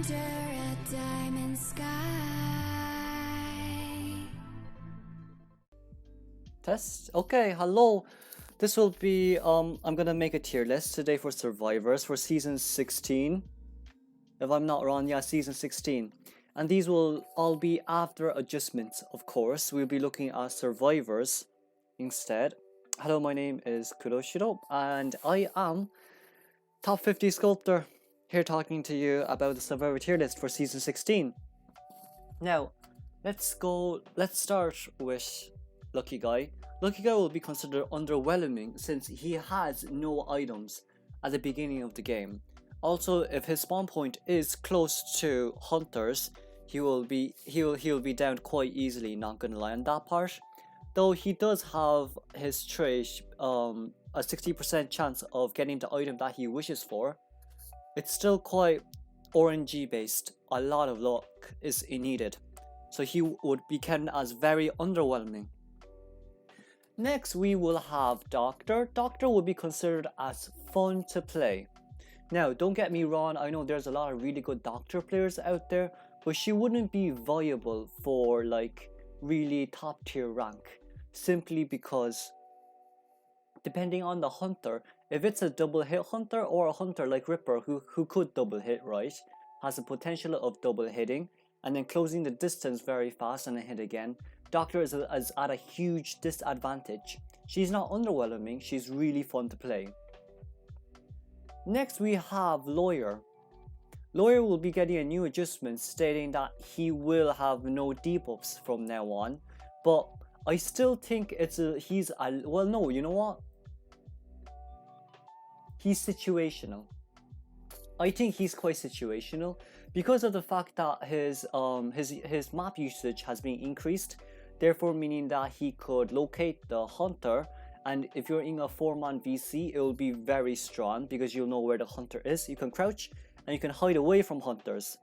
under a diamond sky. Test. Okay, hello. This will be I'm gonna make a tier list today for survivors for season 16. If I'm not wrong, yeah, season 16. And these will all be after adjustments, of course. We'll be looking at survivors instead. Hello, my name is Kuroshiro, and I am top 50 sculptor, here talking to you about the survivor tier list for season 16. Now, let's start with Lucky Guy. Lucky Guy will be considered underwhelming since he has no items at the beginning of the game. Also, if his spawn point is close to hunters, he'll be down quite easily, not gonna lie on that part. Though he does have his trait, a 60% chance of getting the item that he wishes for. It's still quite RNG based, a lot of luck is needed. So he would be counted as very underwhelming. Next we will have Doctor. Doctor will be considered as fun to play. Now don't get me wrong, I know there's a lot of really good Doctor players out there, but she wouldn't be viable for like really top tier rank, simply because depending on the hunter, if it's a double hit hunter or a hunter like Ripper who could double hit, right, has the potential of double hitting and then closing the distance very fast and then hit again, Doctor is at a huge disadvantage. She's not underwhelming, she's really fun to play. Next we have Lawyer. Lawyer will be getting a new adjustment stating that he will have no debuffs from now on, but I still think well no, you know what? He's situational. I think he's quite situational because of the fact that his map usage has been increased, therefore meaning that he could locate the hunter, and if you're in a 4-man VC, it will be very strong because you'll know where the hunter is. You can crouch and you can hide away from hunters.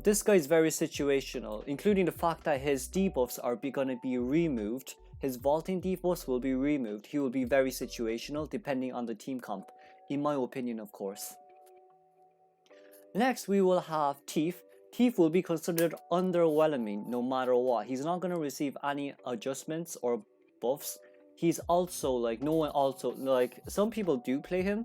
This guy is very situational, including the fact that his debuffs are gonna be removed. His vaulting debuffs will be removed. He will be very situational depending on the team comp, in my opinion, of course. Next we will have Thief. Thief will be considered underwhelming no matter what. He's not gonna receive any adjustments or buffs. He's also like some people do play him.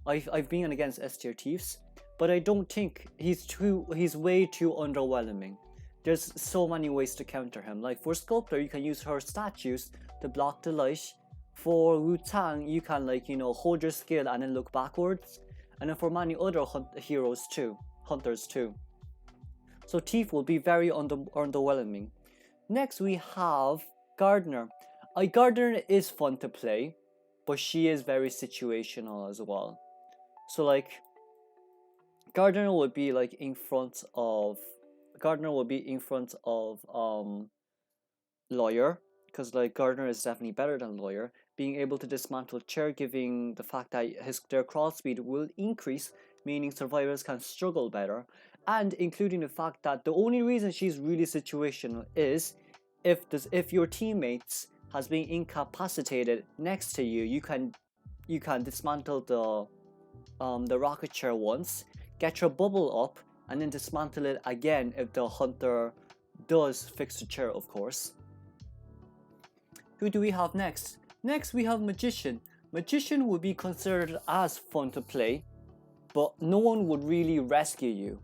I've been against S tier Thieves, but I don't think he's way too underwhelming. There's so many ways to counter him. Like for Sculptor, you can use her statues to block the light. For Wu-Tang, you can hold your skill and then look backwards. And then for many other hunters too. So Thief will be very underwhelming. Next we have Gardener. Gardener is fun to play, but she is very situational as well. So like Gardener would be in front of Lawyer, because Gardener is definitely better than Lawyer. Being able to dismantle chair, giving the fact that their crawl speed will increase, meaning survivors can struggle better, and including the fact that the only reason she's really situational is if your teammates has been incapacitated next to you, you can dismantle the rocket chair once, get your bubble up, and then dismantle it again if the hunter does fix the chair, of course. Who do we have next? Next we have Magician. Magician would be considered as fun to play, but no one would really rescue you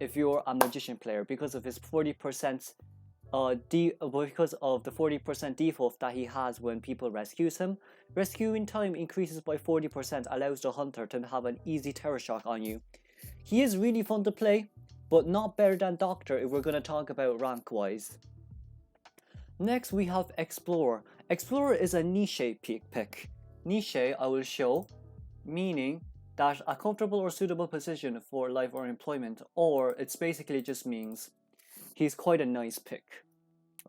if you're a Magician player because of his 40% because of the 40% default that he has when people rescues him. Rescuing time increases by 40%, allows the hunter to have an easy terror shock on you. He is really fun to play, but not better than Doctor if we're going to talk about rank wise. Next we have Explorer. Explorer is a niche pick. Niche I will show, meaning that a comfortable or suitable position for life or employment, or it's basically just means he's quite a nice pick,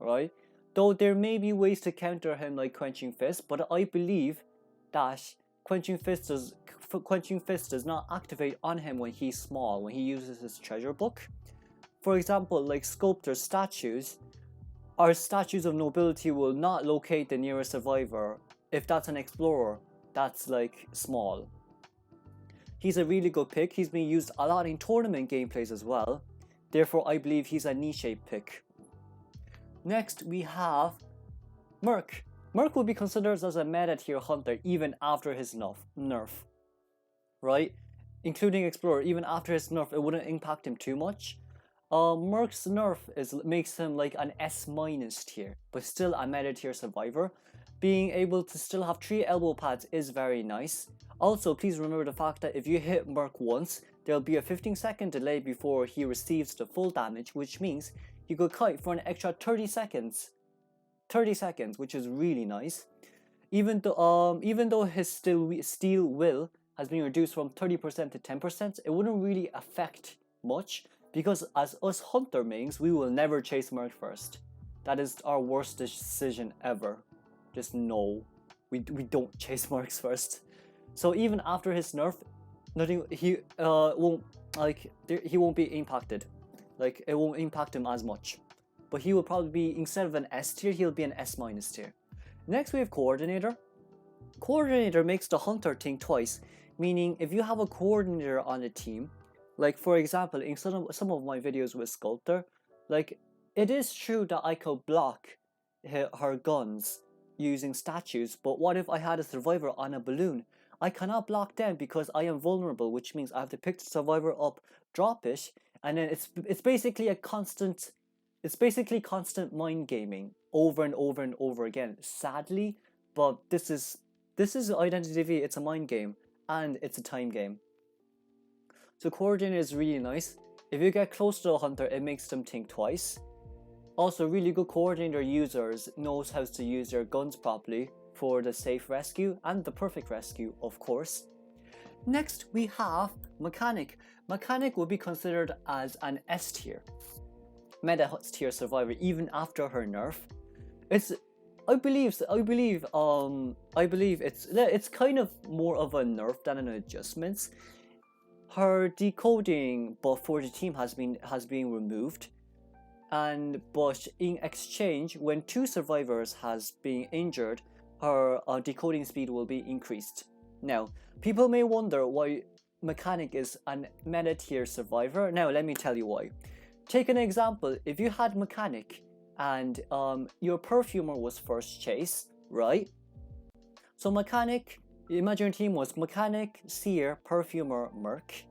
right? Though there may be ways to counter him like Quenching Fist, but I believe that Quenching Fist does not activate on him when he's small, when he uses his treasure book. For example, like Sculptor statues, our statues of nobility will not locate the nearest survivor if that's an explorer that's like small. He's a really good pick. He's been used a lot in tournament gameplays as well. Therefore, I believe he's a niche pick. Next, we have Merc. Merc will be considered as a meta tier hunter even after his nerf. Right? Including Explorer, even after his nerf, it wouldn't impact him too much. Merc's nerf makes him like an S- tier, but still a meta tier survivor. Being able to still have 3 elbow pads is very nice. Also, please remember the fact that if you hit Merc once, there'll be a 15-second delay before he receives the full damage, which means he could kite for an extra 30 seconds. 30 seconds, which is really nice. Even though his steel will has been reduced from 30% to 10%, it wouldn't really affect much, because as us hunter mains, we will never chase Merc first. That is our worst decision ever. Just no, we don't chase Mercs first. So even after his nerf, he won't be impacted. Like, it won't impact him as much. But he will probably be, instead of an S tier, he'll be an S- tier. Next we have Coordinator. Coordinator makes the hunter think twice, meaning if you have a coordinator on a team, like for example in some of my videos with Sculptor, like it is true that I could block her guns using statues, but what if I had a survivor on a balloon? I cannot block them because I am vulnerable, which means I have to pick the survivor up, drop it, and then it's basically constant mind gaming over and over and over again, sadly. But this is Identity V. It's a mind game and it's a time game. So Coordinator is really nice. If you get close to a hunter, it makes them think twice. Also, really good Coordinator users knows how to use their guns properly for the safe rescue and the perfect rescue, of course. Next we have Mechanic. Mechanic will be considered as an S tier, meta tier survivor even after her nerf. I believe it's kind of more of a nerf than an adjustment. Her decoding buff for the team has been removed, but in exchange, when 2 survivors has been injured, her decoding speed will be increased. Now, people may wonder why Mechanic is a meta tier survivor. Now, let me tell you why. Take an example. If you had Mechanic and your Perfumer was first chase, right? So Mechanic, imagine your team was Mechanic, Seer, Perfumer, Merc.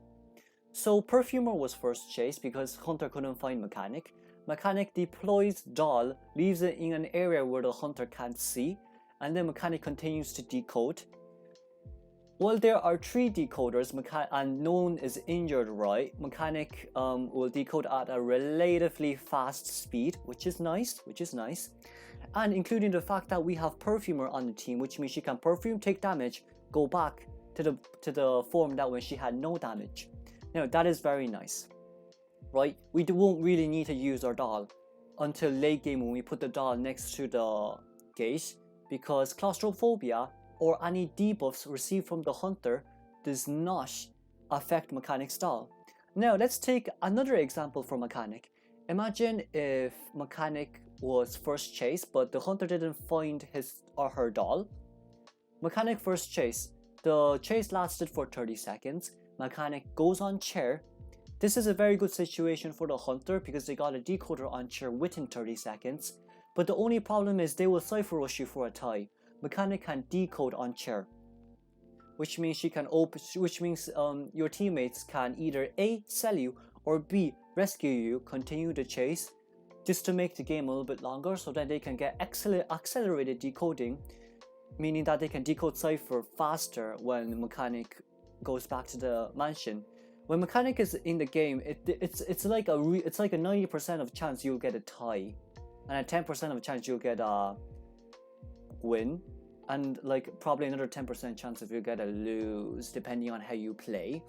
So Perfumer was first chase because Hunter couldn't find Mechanic. Mechanic deploys Doll, leaves it in an area where the Hunter can't see, and then Mechanic continues to decode. While there are 3 decoders and no one is injured, right? Mechanic will decode at a relatively fast speed, which is nice. And including the fact that we have Perfumer on the team, which means she can perfume, take damage, go back to the form that when she had no damage. Now that is very nice, right? We won't really need to use our Doll until late game when we put the Doll next to the gate, because claustrophobia or any debuffs received from the hunter does not affect Mechanic's Doll. Now let's take another example for Mechanic. Imagine if Mechanic was first chase, but the hunter didn't find his or her Doll. Mechanic first chase. The chase lasted for 30 seconds. Mechanic goes on chair. This is a very good situation for the hunter because they got a decoder on chair within 30 seconds. But the only problem is they will cipher rush you for a tie. Mechanic can decode on chair, which means your teammates can either A, sell you, or B, rescue you, continue the chase, just to make the game a little bit longer so that they can get accelerated decoding, meaning that they can decode cipher faster when Mechanic goes back to the mansion. When Mechanic is in the game, it's like a 90% of chance you'll get a tie, and a 10% of chance you'll get a win, and like probably another 10% chance if you get a lose, depending on how you play.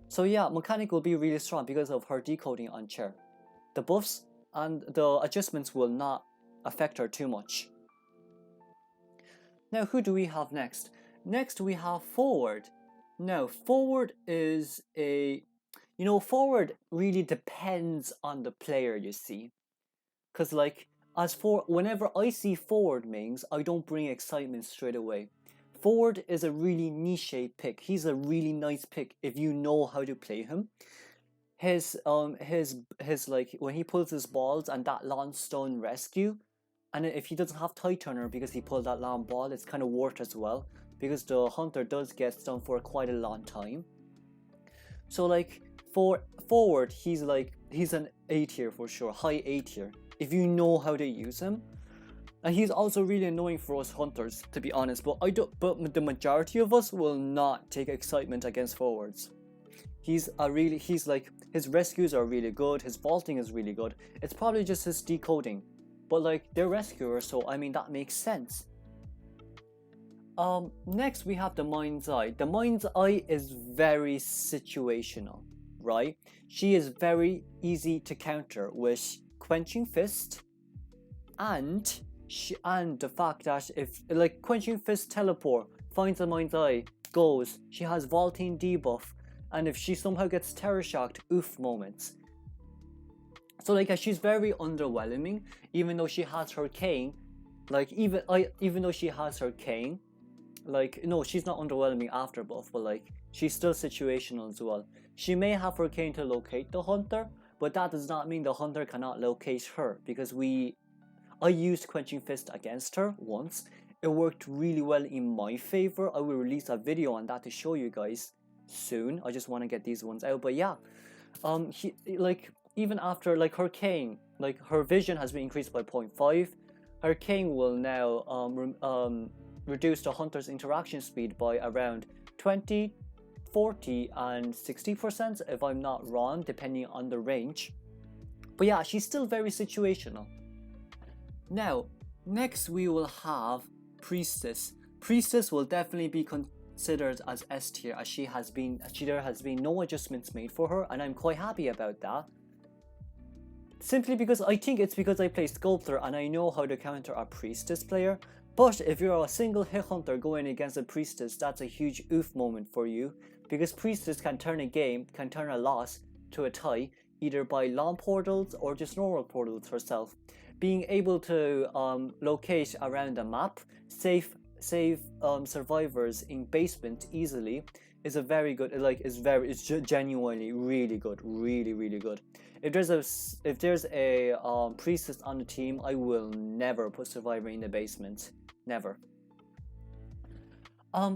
So yeah, Mechanic will be really strong because of her decoding on chair. The buffs and the adjustments will not affect her too much. Now who do we have next? Next we have Forward. Now Forward is Forward really depends on the player, you see. Cause like, whenever I see Forward mains, I don't bring excitement straight away. Forward is a really niche pick. He's a really nice pick if you know how to play him. His like when he pulls his balls and that long stone rescue, and if he doesn't have tie turner because he pulled that long ball, it's kind of worth as well because the hunter does get stunned for quite a long time. So like for forward, he's an A tier for sure, high A tier if you know how to use him. And he's also really annoying for us hunters, to be honest. But the majority of us will not take excitement against forwards. He's like his rescues are really good. His vaulting is really good. It's probably just his decoding, but like they're rescuers, so I mean that makes sense. Next we have the Mind's Eye. The Mind's Eye is very situational, right? She is very easy to counter with Quenching Fist and the fact that if like Quenching Fist teleport finds the Mind's Eye, goes, she has vaulting debuff, and if she somehow gets terror shocked, oof moments. So like she's very underwhelming, even though she has her cane. Like even though she has her cane, like no, she's not underwhelming after buff, but like she's still situational as well. She may have her cane to locate the hunter, but that does not mean the hunter cannot locate her, because I used Quenching Fist against her once. It worked really well in my favor. I will release a video on that to show you guys soon. I just want to get these ones out. But yeah, even after like her cane, like her vision has been increased by 0.5. Her cane will now reduce the hunter's interaction speed by around 20, 40 and 60% if I'm not wrong, depending on the range. But yeah, she's still very situational. Now, next we will have Priestess. Priestess will definitely be considered as S tier, as there has been no adjustments made for her, and I'm quite happy about that. Simply because I think it's because I play Sculptor and I know how to counter a Priestess player. But if you're a single hit hunter going against a Priestess, that's a huge oof moment for you, because Priestess can turn a loss to a tie, either by long portals or just normal portals herself. Being able to locate around the map, save survivors in basement easily is a very good, it's genuinely really good, really good. If there's a Priestess on the team, I will never put survivor in the basement, never.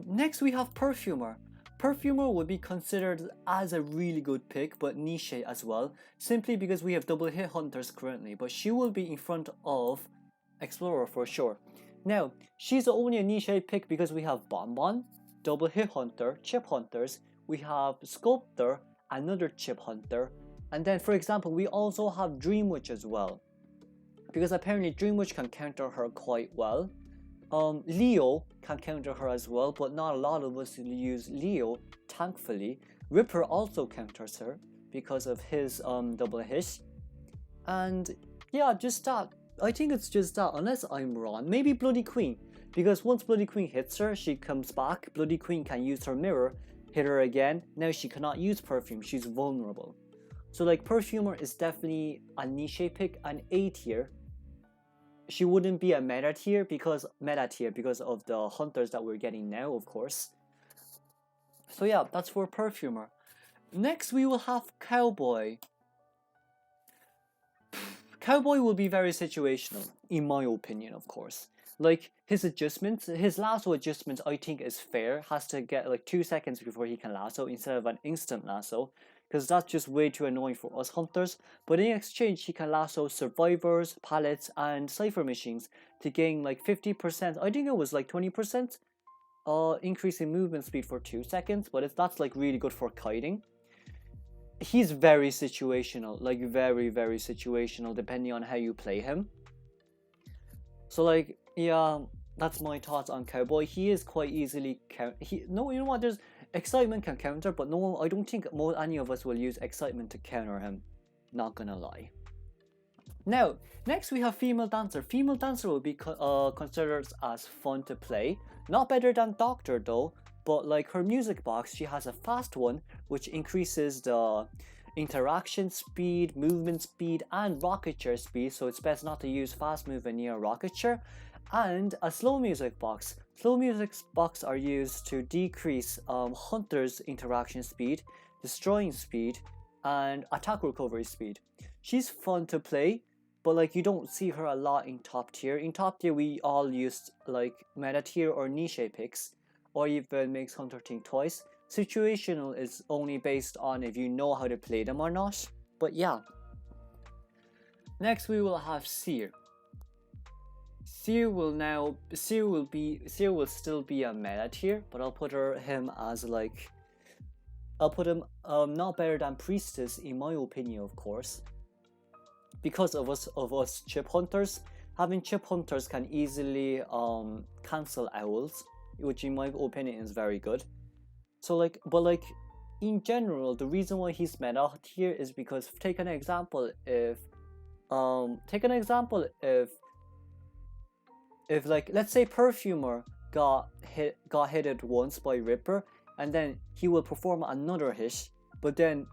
Next we have Perfumer. Perfumer would be considered as a really good pick, but niche as well, simply because we have double hit hunters currently, but she will be in front of Explorer for sure. Now, she's only a niche pick because we have Bonbon, double hit hunter, chip hunters, we have Sculptor, another chip hunter, and then for example we also have Dream Witch as well, because apparently Dream Witch can counter her quite well. Leo can counter her as well, but not a lot of us use Leo, thankfully. Ripper also counters her because of his double hit. And yeah, just that. I think it's just that, unless I'm wrong. Maybe Bloody Queen, because once Bloody Queen hits her, she comes back. Bloody Queen can use her mirror, hit her again. Now she cannot use Perfume, she's vulnerable. So like Perfumer is definitely a niche pick, an A tier. She wouldn't be a meta tier because of the hunters that we're getting now, of course. So yeah, that's for Perfumer. Next we will have Cowboy. Cowboy will be very situational, in my opinion, of course. Like his adjustments, his lasso adjustments I think is fair. Has to get like 2 seconds before he can lasso instead of an instant lasso, because that's just way too annoying for us hunters. But in exchange, he can lasso survivors, pallets, and cipher machines to gain like 50%. I think it was like 20% increase in movement speed for 2 seconds, but that's like really good for kiting. He's very situational, like very situational, depending on how you play him. So like, yeah, that's my thoughts on Cowboy. He is quite easily you know what? There's Excitement can counter, but no, I don't think any of us will use Excitement to counter him. Not gonna lie. Now, next we have Female Dancer. Female Dancer will be considered as fun to play. Not better than Doctor though, but like her music box, she has a fast one, which increases the interaction speed, movement speed, and rocket chair speed, so it's best not to use fast movement near a rocket chair. And a slow music box, Slow music box are used to decrease Hunter's interaction speed, destroying speed, and attack recovery speed. She's fun to play, but like you don't see her a lot in top tier. In top tier, we all used like meta tier or niche picks, or even makes Hunter think twice. Situational is only based on if you know how to play them or not. But yeah. Next we will have Seer. Seer will still be a meta tier, but I'll put him as like I'll put him not better than Priestess in my opinion, of course. Because of us chip hunters, having chip hunters can easily cancel owls, which in my opinion is very good. So like, but like in general, the reason why he's meta tier is because take an example if like let's say Perfumer got hit once by Ripper, and then he will perform another hit, but then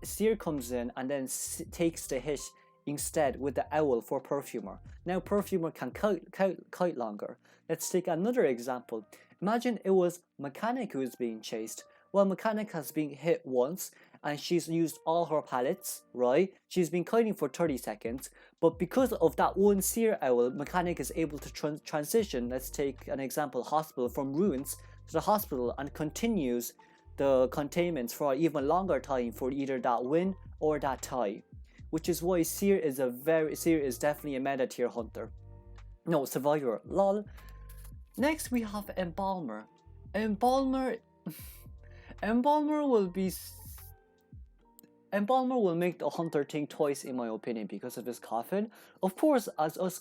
Seer comes in and then takes the hit instead with the owl for Perfumer. Now Perfumer can kite longer. Let's take another example. Imagine it was Mechanic who is being chased. Well, Mechanic has been hit once and she's used all her pallets, right? She's been kiting for 30 seconds, but because of that one Seer owl, Mechanic is able to transition, let's take an example, Hospital, from Ruins to the Hospital, and continues the containments for an even longer time for either that win or that tie. Which is why Seer is definitely a meta tier hunter. No, survivor, lol. Next we have Embalmer. Embalmer will make the hunter think twice in my opinion because of his coffin. Of course, as us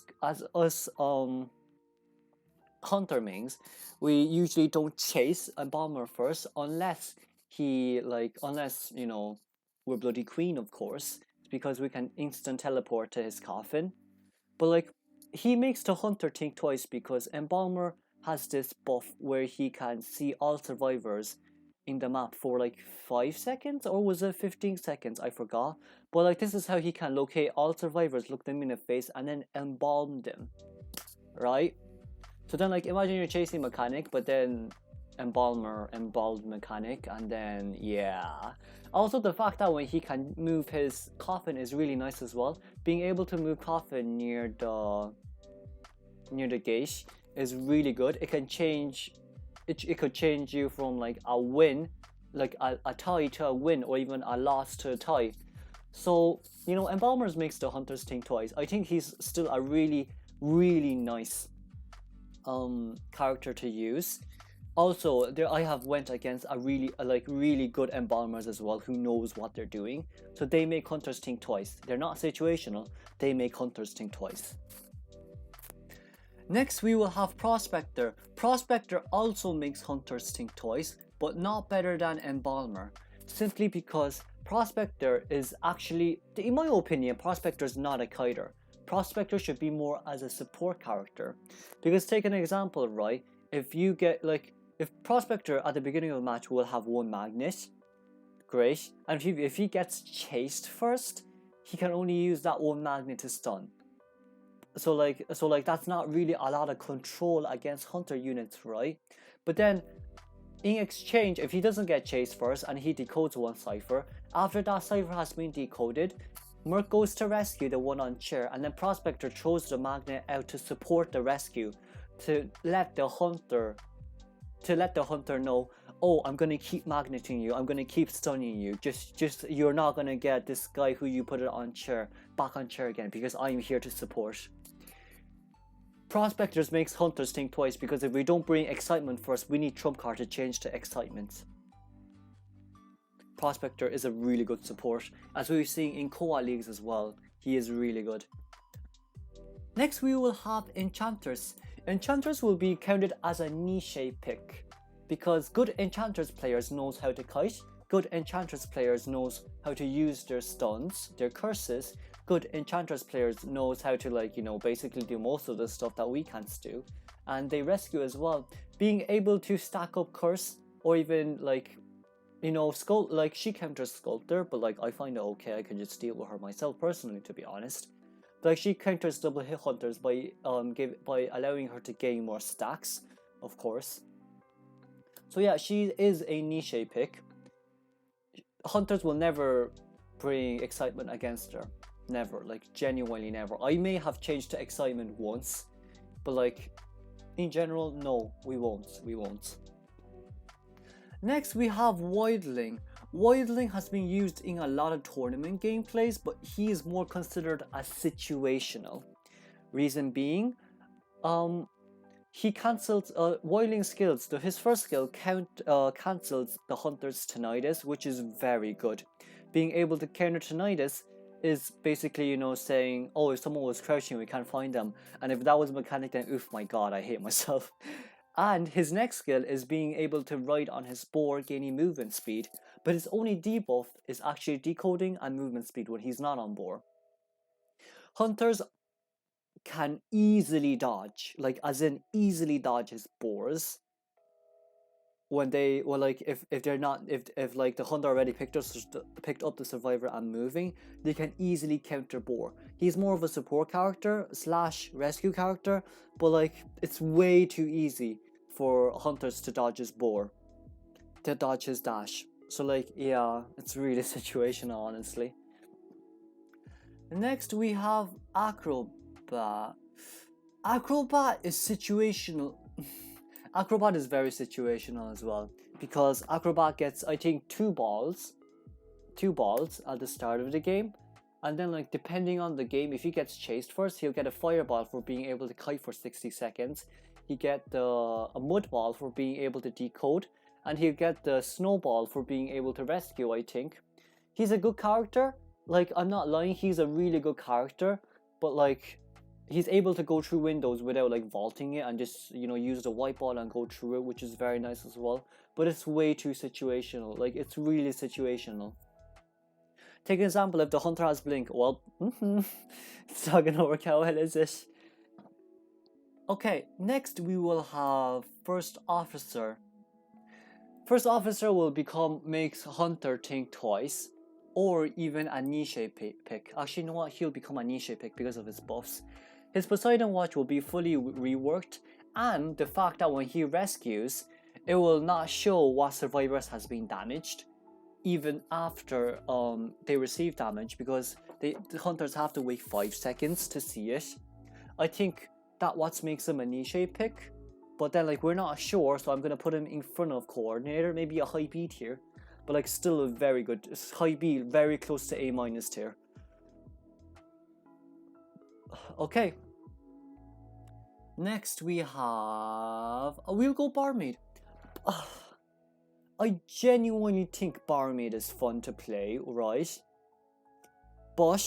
hunter mains, we usually don't chase Embalmer first unless you know we're bloody queen, of course, because we can instant teleport to his coffin. But like he makes the hunter think twice because Embalmer has this buff where he can see all survivors in the map for like 5 seconds, or was it 15 seconds? I forgot. But like this is how he can locate all survivors, look them in the face, and then embalm them, right? So then like imagine you're chasing Mechanic, but then Embalmer embalmed Mechanic, and then yeah. Also the fact that when he can move his coffin is really nice as well. Being able to move coffin near the gate is really good. It can change it could change you from like a win, like a tie to a win, or even a loss to a tie. So you know, Embalmers makes the hunters think twice. I think he's still a really nice character to use. Also, I have went against a really good Embalmers as well who knows what they're doing. So they make hunters think twice. They're not situational, they make hunters think twice. Next we will have Prospector. Prospector also makes hunters think twice, but not better than Embalmer. Simply because Prospector is actually, in my opinion, Prospector is not a kiter. Prospector should be more as a support character. Because take an example, right? If Prospector at the beginning of the match will have one magnet, great. And if he gets chased first, he can only use that one magnet to stun. So like that's not really a lot of control against hunter units, right? But then in exchange, if he doesn't get chased first and he decodes one cipher, after that cipher has been decoded, Merc goes to rescue the one on chair, and then Prospector throws the magnet out to support the rescue, to let the hunter know, oh, I'm gonna keep magneting you, I'm gonna keep stunning you, just you're not gonna get this guy who you put it on chair back on chair again, because I'm here to support. Prospectors makes hunters think twice because if we don't bring excitement first, we need trump card to change to excitement. Prospector is a really good support, as we're seeing in co-op leagues as well. He is really good. Next we will have Enchanteress. Enchanteress will be counted as a niche pick because good Enchanteress players knows how to kite, good Enchanteress players knows how to use their stuns, their curses. Good Enchantress players knows how to basically do most of the stuff that we can't do, and they rescue as well. Being able to stack up curse, or even she counters Sculptor, but I find it okay. I can just deal with her myself personally, to be honest. But she counters double hit hunters by allowing her to gain more stacks of course. So yeah, she is a niche pick. Hunters will never bring excitement against her. Never, like genuinely never. I may have changed to excitement once, but like in general, no, we won't. Next we have Wildling. Wildling has been used in a lot of tournament gameplays, but he is more considered as situational. Reason being, he cancels Wildling skills. His first skill cancels the Hunter's tinnitus, which is very good. Being able to counter tinnitus is basically, you know, saying, oh, if someone was crouching, we can't find them. And if that was a mechanic, then oof, my god, I hate myself. And his next skill is being able to ride on his boar, gaining movement speed. But his only debuff is actually decoding and movement speed when he's not on boar. Hunters can easily dodge, like as in easily dodge his boars. When they, well, like if they're not, if like the hunter already picked up the survivor and moving, they can easily counter boar. He's more of a support character / rescue character, but like it's way too easy for hunters to dodge his boar, to dodge his dash. So like, yeah, it's really situational, honestly. Next we have Acrobat. Acrobat is situational. Acrobat is very situational as well, because Acrobat gets, I think, two balls at the start of the game, and then like depending on the game, if he gets chased first, he'll get a fireball for being able to kite for 60 seconds. He get a mud ball for being able to decode, and he'll get the snowball for being able to rescue, I think. He's a good character, like I'm not lying, he's a really good character, but like he's able to go through windows without like vaulting it and just, you know, use the white ball and go through it, which is very nice as well. But it's way too situational, like it's really situational. Take an example, if the hunter has blink, well, it's not gonna work out well, is it? Okay, next we will have First Officer. First Officer will makes Hunter think twice, or even a niche pick. Actually, you know what? He'll become a niche pick because of his buffs. His Poseidon Watch will be fully reworked, and the fact that when he rescues, it will not show what survivors has been damaged, even after they receive damage, because the hunters have to wait 5 seconds to see it. I think that what makes him a niche pick, but then like we're not sure, so I'm gonna put him in front of Coordinator, maybe a high B tier, but like still a very good high B, very close to A- tier. Okay. Next we have, we'll go Barmaid. I genuinely think Barmaid is fun to play, right? But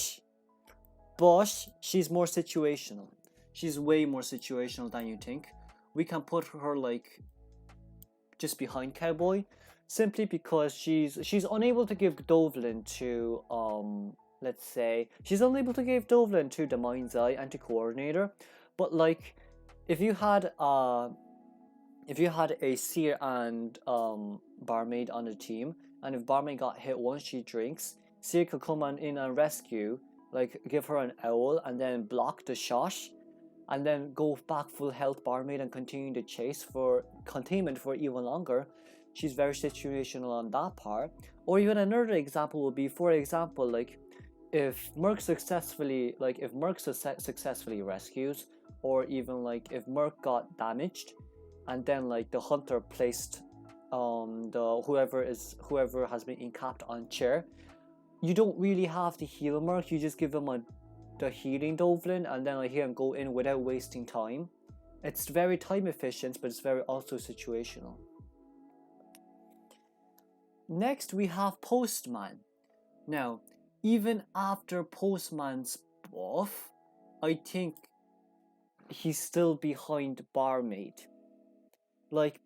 she's more situational. She's way more situational than you think. We can put her like just behind Cowboy, simply because she's unable to give Dovlin to let's say she's unable to give Dovlin to the Mind's Eye and to Coordinator, but like if you had a Seer and Barmaid on the team, and if Barmaid got hit once she drinks, Seer could come in and rescue, like give her an owl and then block the shot, and then go back full health Barmaid and continue the chase for containment for even longer. She's very situational on that part. Or even another example would be, for example, like if Merc successfully rescues, or even like if Merc got damaged, and then like the hunter placed the whoever has been encapped on chair, you don't really have to heal Merc, you just give him the healing Dovlin, and then like he can go in without wasting time. It's very time efficient, but it's very also situational. Next we have Postman. Now, even after Postman's buff, I think he's still behind Barmaid. Like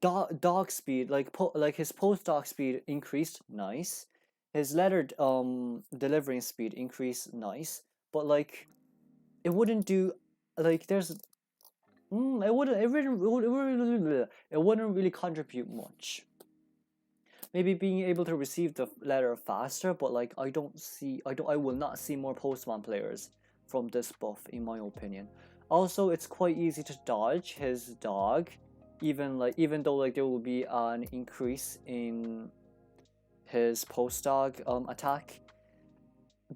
dog speed, like his post dog speed increased, nice. His letter delivering speed increased, nice. But like it wouldn't do, like there's it wouldn't really contribute much. Maybe being able to receive the letter faster, but like I will not see more Postman players from this buff, in my opinion. Also, it's quite easy to dodge his dog, even though like there will be an increase in his post dog attack,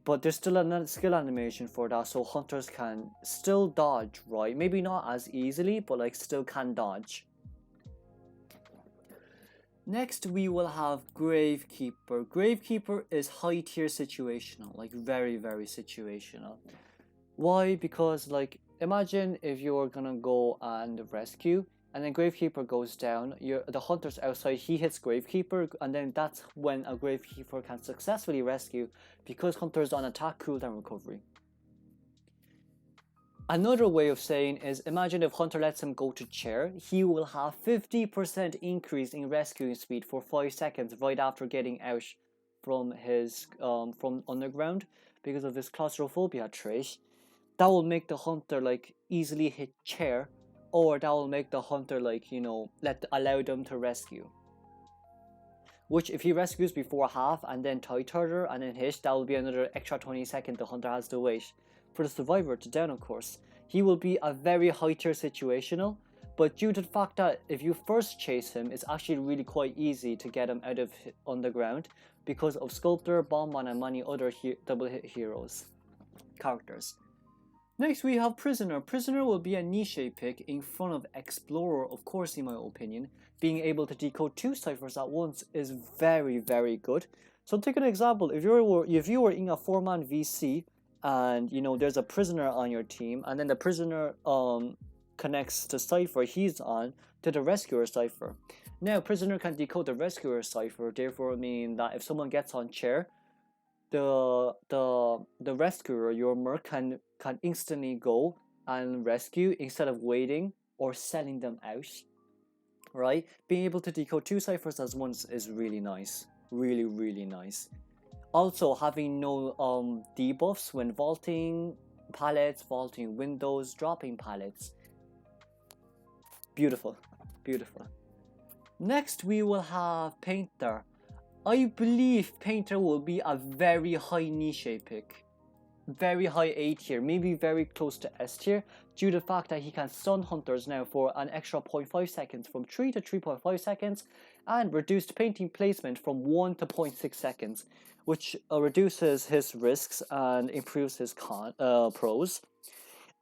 but there's still a skill animation for that, so hunters can still dodge, right? Maybe not as easily, but like still can dodge. Next we will have Gravekeeper. Gravekeeper is high tier situational, like very situational. Why? Because like imagine if you're gonna go and rescue, and then Gravekeeper goes down, the hunter's outside, he hits Gravekeeper, and then that's when a Gravekeeper can successfully rescue because hunter's on attack, cooldown, recovery. Another way of saying is, imagine if hunter lets him go to chair, he will have 50% increase in rescuing speed for 5 seconds right after getting out from his from underground because of his claustrophobia trait. That will make the hunter like easily hit chair, or that will make the hunter like, you know, allow them to rescue. Which if he rescues before half and then tie turtle and then hit, that will be another extra 20 seconds the hunter has to wait for the survivor to down, of course. He will be a very high tier situational, but due to the fact that if you first chase him, it's actually really quite easy to get him out of underground because of Sculptor, Bombman, and many other double hit heroes characters. Next we have Prisoner. Prisoner will be a niche pick in front of Explorer, of course, in my opinion. Being able to decode 2 ciphers at once is very good. So take an example, if you were in a 4-man VC and you know there's a prisoner on your team, and then the prisoner connects the cipher he's on to the rescuer cipher. Now prisoner can decode the rescuer cipher, therefore meaning that if someone gets on chair, the rescuer, your merc, can instantly go and rescue instead of waiting or selling them out, right? Being able to decode 2 ciphers as once is really nice, really nice. Also having no debuffs when vaulting pallets, vaulting windows, dropping pallets. Beautiful. Next we will have Painter. I believe Painter will be a very high niche pick. Very high A tier, maybe very close to S tier, due to the fact that he can stun hunters now for an extra 0.5 seconds from 3 to 3.5 seconds, and reduced painting placement from 1 to 0.6 seconds, which reduces his risks and improves his pros.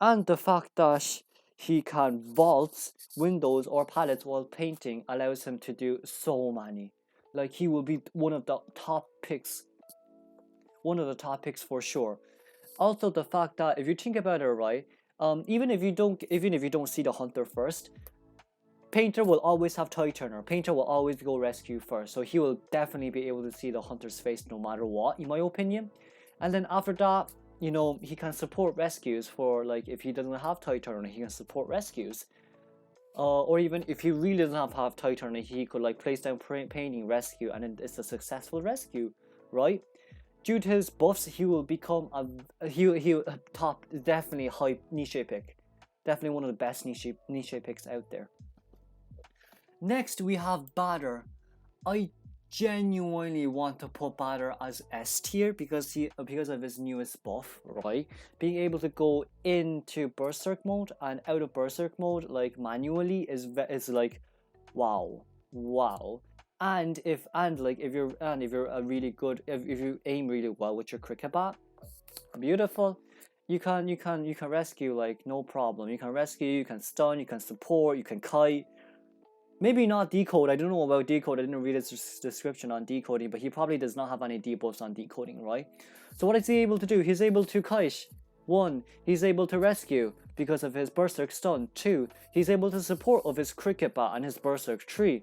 And the fact that he can vault windows or pallets while painting allows him to do so many. Like he will be one of the top picks for sure. Also the fact that if you think about it, right, even if you don't see the hunter first, Painter will always have tie turner. Painter will always go rescue first, so he will definitely be able to see the hunter's face no matter what, in my opinion. And then after that, you know, he can support rescues for, like, if he doesn't have tie turner, he can support rescues. Or even if he really doesn't have tie turner, he could like place down painting rescue, and then it's a successful rescue, right? Due to his buffs, he will become a top, definitely high niche pick, definitely one of the best niche picks out there. Next we have Batter. I genuinely want to put Batter as S tier because of his newest buff, right? Being able to go into Berserk mode and out of Berserk mode like manually is like wow. And if you aim really well with your cricket bat, beautiful. You can rescue like no problem. You can rescue, you can stun, you can support, you can kite. Maybe not decode. I don't know about decode. I didn't read his description on decoding, but he probably does not have any debuffs on decoding, right? So what is he able to do? He's able to kite. 1. He's able to rescue because of his Berserk stun. 2. He's able to support of his cricket bat and his Berserk. 3.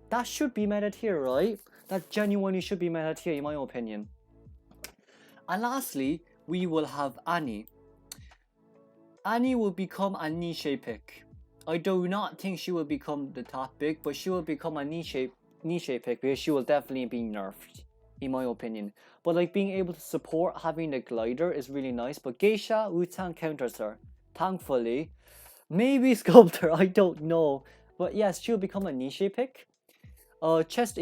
That should be meta tier, right? That genuinely should be meta tier in my opinion. And lastly, we will have Annie. Annie will become a niche pick. I do not think she will become the top pick, but she will become a niche pick because she will definitely be nerfed, in my opinion. But like being able to support having the glider is really nice. But Geisha Wu-Tang counters her, thankfully. Maybe Sculptor, I don't know. But yes, she'll become a niche pick. Chest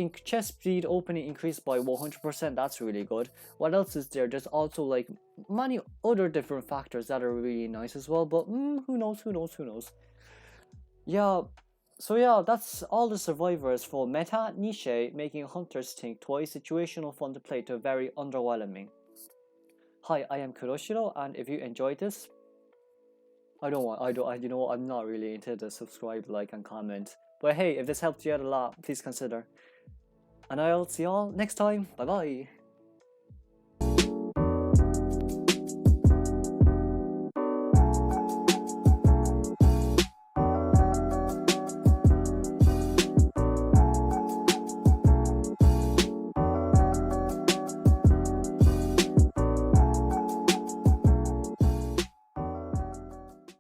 speed opening increased by 100%. That's really good. What else is there? There's also like many other different factors that are really nice as well. But who knows? Yeah, So yeah, that's all the survivors for meta niche, making hunters think twice, situational fun to play to very underwhelming. Hi, I am Kuroshiro, and if you enjoyed this, you know what, I'm not really into the subscribe, like, and comment. But hey, if this helped you out a lot, please consider. And I'll see y'all next time. Bye bye.